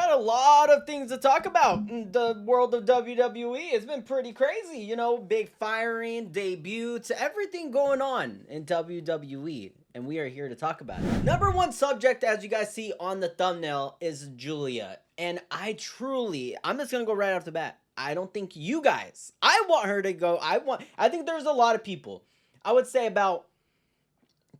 got a lot of things to talk about in the world of WWE. It's been pretty crazy, you know, big firing, debuts, everything going on in WWE. And we are here to talk about it. Number one subject, as you guys see on the thumbnail, is Giulia. And I'm just going to go right off the bat. I don't think you guys, I want her to go. I think there's a lot of people. I would say about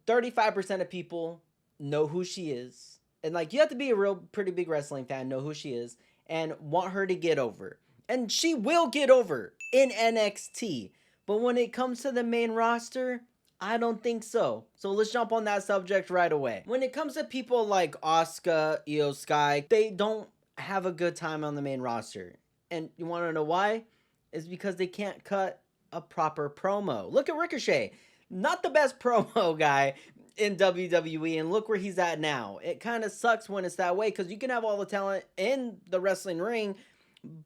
35% of people know who she is. And like, you have to be a pretty big wrestling fan, know who she is, and want her to get over. And she will get over in NXT. But when it comes to the main roster, I don't think so. So let's jump on that subject right away. When it comes to people like Asuka, Io Sky, they don't have a good time on the main roster. And you want to know why? It's because they can't cut a proper promo. Look at Ricochet. Not the best promo guy in WWE, and look where he's at now. It kind of sucks when it's that way, because you can have all the talent in the wrestling ring,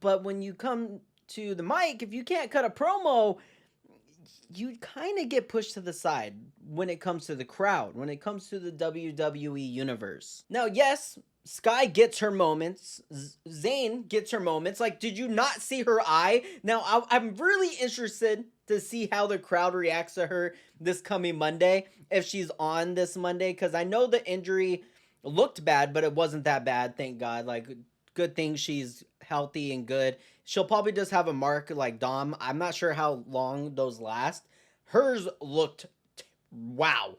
but when you come to the mic, if you can't cut a promo, you kind of get pushed to the side when it comes to the crowd, when it comes to the WWE universe. Now, yes, Sky gets her moments. Zayn gets her moments. Like, did you not see her eye? Now, I'm really interested to see how the crowd reacts to her this coming Monday, if she's on this Monday, because I know the injury looked bad, but it wasn't that bad, thank God. Like, good thing she's healthy and good. She'll probably just have a mark like Dom. I'm not sure how long those last. Hers looked, wow.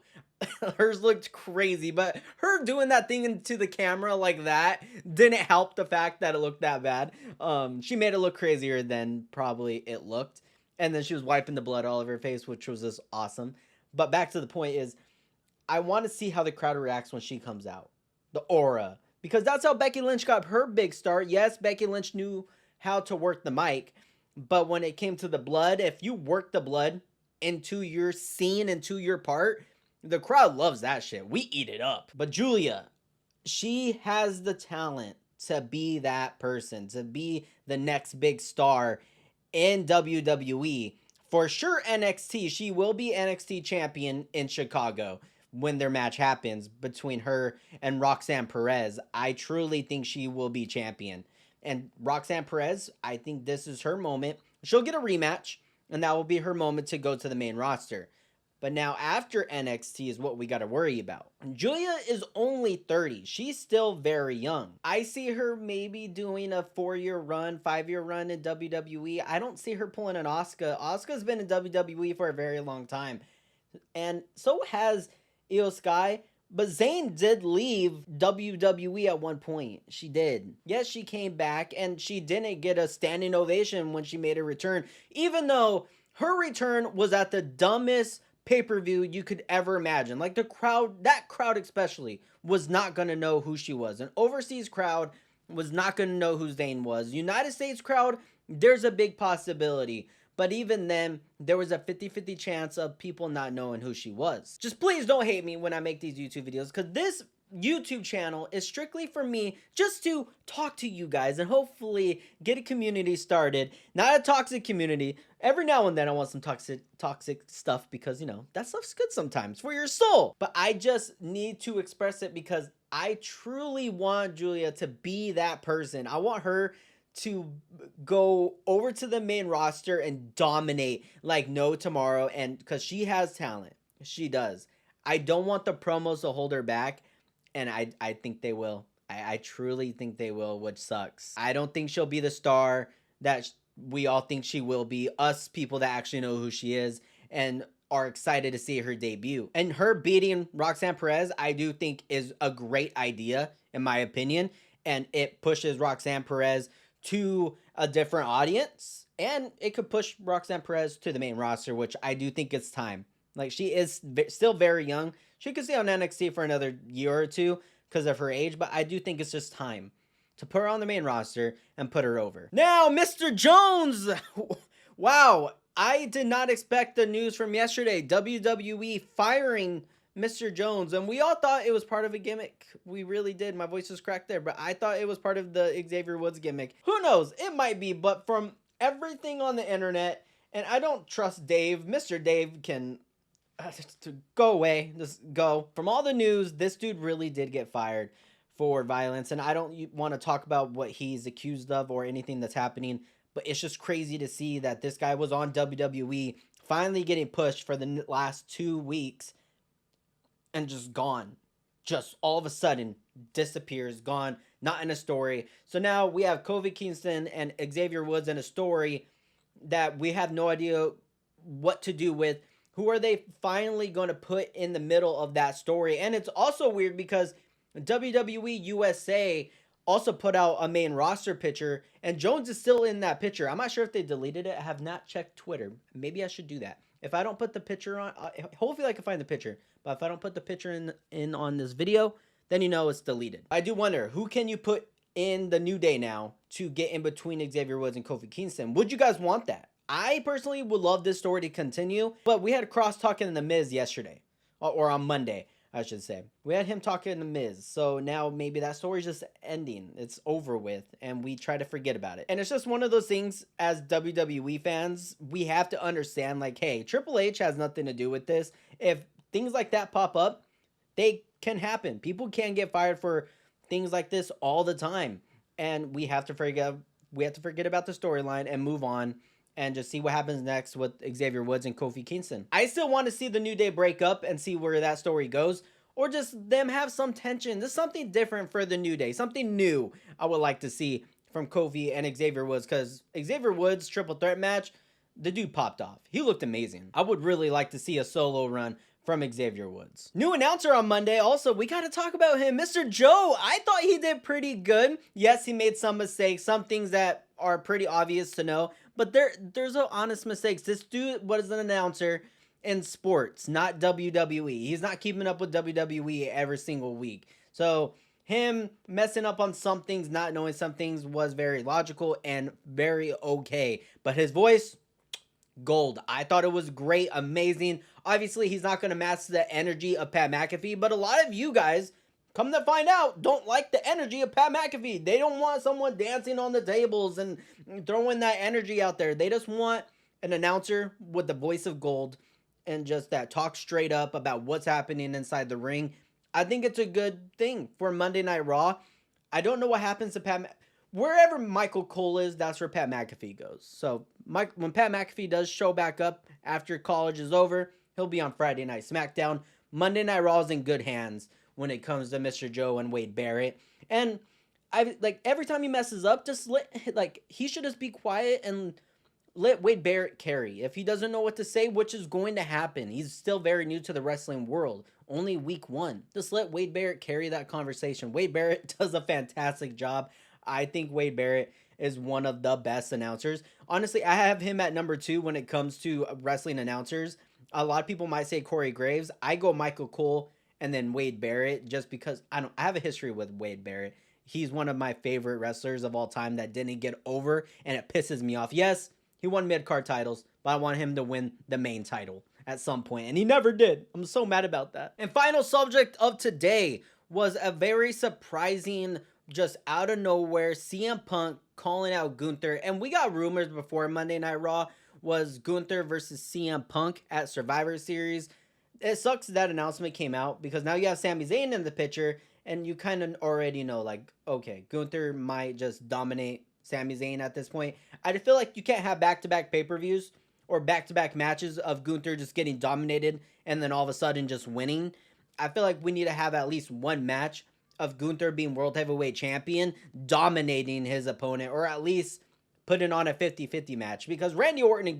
Hers looked crazy, but her doing that thing into the camera like that didn't help the fact that it looked that bad. She made it look crazier than probably it looked. And then she was wiping the blood all over her face, which was just awesome. But back to the point is, I want to see how the crowd reacts when she comes out. The aura. Because that's how Becky Lynch got her big start. Yes, Becky Lynch knew how to work the mic. But when it came to the blood, if you work the blood into your scene, into your part, the crowd loves that shit. We eat it up. But Giulia, she has the talent to be that person, to be the next big star in WWE. For sure, NXT, she will be NXT champion in Chicago when their match happens between her and Roxanne Perez. I truly think she will be champion. And Roxanne Perez, I think this is her moment. She'll get a rematch, and that will be her moment to go to the main roster. But now after NXT is what we got to worry about. Giulia is only 30. She's still very young. I see her maybe doing a 4-year run, 5-year run in WWE. I don't see her pulling an Asuka. Asuka's been in WWE for a very long time. And so has Io Sky. But Zayn did leave WWE at one point. She did. Yes, she came back, and she didn't get a standing ovation when she made a return. Even though her return was at the dumbest pay-per-view you could ever imagine. Like, the crowd, that crowd especially, was not going to know who she was. An overseas crowd was not going to know who Zayn was. United States crowd, there's a big possibility. But even then, there was a 50-50 chance of people not knowing who she was. Just please don't hate me when I make these YouTube videos, because this YouTube channel is strictly for me just to talk to you guys and hopefully get a community started. Not a toxic community. Every now and then I want some toxic stuff, because, you know, that stuff's good sometimes for your soul. But I just need to express it because I truly want Giulia to be that person. I want her to go over to the main roster and dominate like no tomorrow, and because she has talent. She does. I don't want the promos to hold her back, and I think they will. I truly think they will, which sucks. I don't think she'll be the star that we all think she will be. Us people that actually know who she is and are excited to see her debut. And her beating Roxanne Perez, I do think is a great idea, in my opinion. And it pushes Roxanne Perez to a different audience, and it could push Roxanne Perez to the main roster, which I do think it's time. Like, she is still very young. She could stay on NXT for another year or two because of her age, but I do think it's just time to put her on the main roster and put her over. Now, Mr. Jones! Wow, I did not expect the news from yesterday. WWE firing Mr. Jones, and we all thought it was part of a gimmick. We really did. My voice was cracked there, but I thought it was part of the Xavier Woods gimmick. Who knows? It might be, but from everything on the internet, and I don't trust Dave. Mr. Dave can to go away. Just go. From all the news, this dude really did get fired for violence. And I don't want to talk about what he's accused of or anything that's happening, but it's just crazy to see that this guy was on WWE, finally getting pushed for the last 2 weeks, and just gone. Just all of a sudden disappears, gone, not in a story. So now we have Kofi Kingston and Xavier Woods in a story that we have no idea what to do with. Who are they finally going to put in the middle of that story? And it's also weird because WWE USA also put out a main roster picture, and Jones is still in that picture. I'm not sure if they deleted it. I have not checked Twitter. Maybe I should do that. If I don't put the picture on, hopefully I can find the picture. But if I don't put the picture in on this video, then you know it's deleted. I do wonder, who can you put in the New Day now to get in between Xavier Woods and Kofi Kingston? Would you guys want that? I personally would love this story to continue, but we had a cross-talk in The Miz yesterday, or on Monday, I should say. We had him talking to The Miz, so now maybe that story's just ending. It's over with, and we try to forget about it. And it's just one of those things, as WWE fans, we have to understand, like, hey, Triple H has nothing to do with this. If things like that pop up, they can happen. People can get fired for things like this all the time, and we have to forget about the storyline and move on and just see what happens next with Xavier Woods and Kofi Kingston. I still want to see the New Day break up and see where that story goes, or just them have some tension. There's something different for the New Day, something new I would like to see from Kofi and Xavier Woods, because Xavier Woods' triple threat match, the dude popped off. He looked amazing. I would really like to see a solo run from Xavier Woods. New announcer on Monday. Also, we got to talk about him. Mr. Joe, I thought he did pretty good. Yes, he made some mistakes, some things that are pretty obvious to know, but there's no honest mistakes. This dude was an announcer in sports, not WWE. He's not keeping up with WWE every single week. So him messing up on some things, not knowing some things, was very logical and very okay. But his voice, gold. I thought it was great, amazing. Obviously, he's not going to match the energy of Pat McAfee, but a lot of you guys, come to find out, don't like the energy of Pat McAfee. They don't want someone dancing on the tables and throwing that energy out there. They just want an announcer with the voice of gold and just that talk straight up about what's happening inside the ring. I think it's a good thing for Monday Night Raw. I don't know what happens to Pat wherever Michael Cole is, that's where Pat McAfee goes. So when Pat McAfee does show back up after college is over, he'll be on Friday Night SmackDown. Monday Night Raw is in good hands when it comes to Mr. Joe and Wade Barrett. And I like every time he messes up, just he should just be quiet and let Wade Barrett carry. If he doesn't know what to say, which is going to happen, he's still very new to the wrestling world. Only week 1. Just let Wade Barrett carry that conversation. Wade Barrett does a fantastic job. I think Wade Barrett is one of the best announcers. Honestly, I have him at number 2 when it comes to wrestling announcers. A lot of people might say Corey Graves. I go Michael Cole and then Wade Barrett just because I have a history with Wade Barrett. He's one of my favorite wrestlers of all time that didn't get over, and it pisses me off. Yes, he won mid-card titles, but I want him to win the main title at some point, and he never did. I'm so mad about that. And final subject of today was a very surprising, just out of nowhere, CM Punk calling out Gunther. And we got rumors before Monday Night Raw was Gunther versus CM Punk at Survivor Series. It sucks that announcement came out because now you have Sami Zayn in the picture and you kind of already know, like, okay, Gunther might just dominate Sami Zayn at this point. I feel like you can't have back-to-back pay-per-views or back-to-back matches of Gunther just getting dominated and then all of a sudden just winning. I feel like we need to have at least one match of Gunther being World Heavyweight Champion, dominating his opponent, or at least putting on a 50-50 match. Because Randy Orton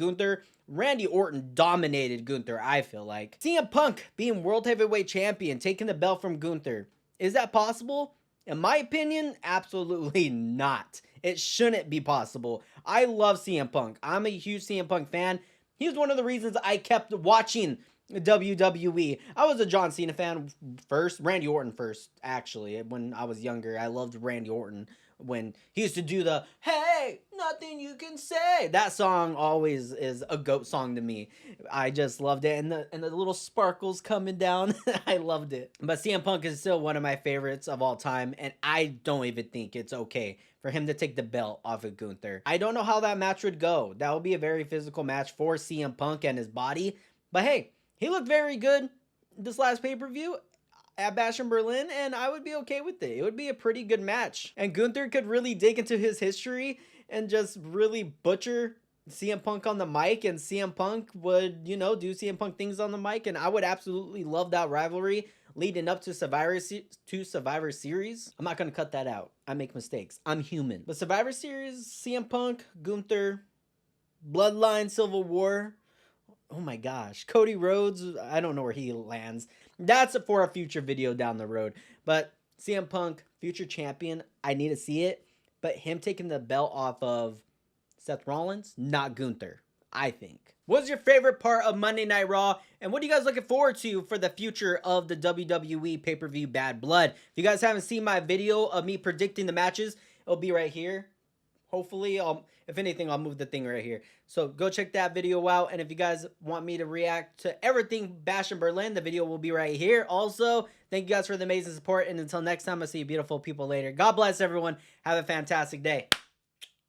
dominated Gunther, I feel like. CM Punk being World Heavyweight Champion, taking the belt from Gunther. Is that possible? In my opinion, absolutely not. It shouldn't be possible. I love CM Punk. I'm a huge CM Punk fan. He's one of the reasons I kept watching WWE. I was a John Cena fan first, Randy Orton first, actually. When I was younger, I loved Randy Orton when he used to do the, hey, nothing you can say. That song always is a GOAT song to me. I just loved it. And the little sparkles coming down, I loved it. But CM Punk is still one of my favorites of all time, and I don't even think it's okay for him to take the belt off of Gunther. I don't know how that match would go. That would be a very physical match for CM Punk and his body. But hey, he looked very good this last pay-per-view. at Bash in Berlin, and I would be okay with it. It would be a pretty good match. And Gunther could really dig into his history and just really butcher CM Punk on the mic, and CM Punk would, you know, do CM Punk things on the mic, and I would absolutely love that rivalry leading up to Survivor Series. I'm not going to cut that out. I make mistakes. I'm human. But Survivor Series, CM Punk, Gunther, Bloodline, Civil War. Oh my gosh. Cody Rhodes, I don't know where he lands. That's for a future video down the road. But CM Punk, future champion, I need to see it. But him taking the belt off of Seth Rollins, not Gunther, I think. What's your favorite part of Monday Night Raw? And what are you guys looking forward to for the future of the WWE pay-per-view Bad Blood? If you guys haven't seen my video of me predicting the matches, it'll be right here. Hopefully, if anything, I'll move the thing right here. So go check that video out. And if you guys want me to react to everything Bash in Berlin, the video will be right here. Also, thank you guys for the amazing support. And until next time, I'll see you beautiful people later. God bless everyone. Have a fantastic day.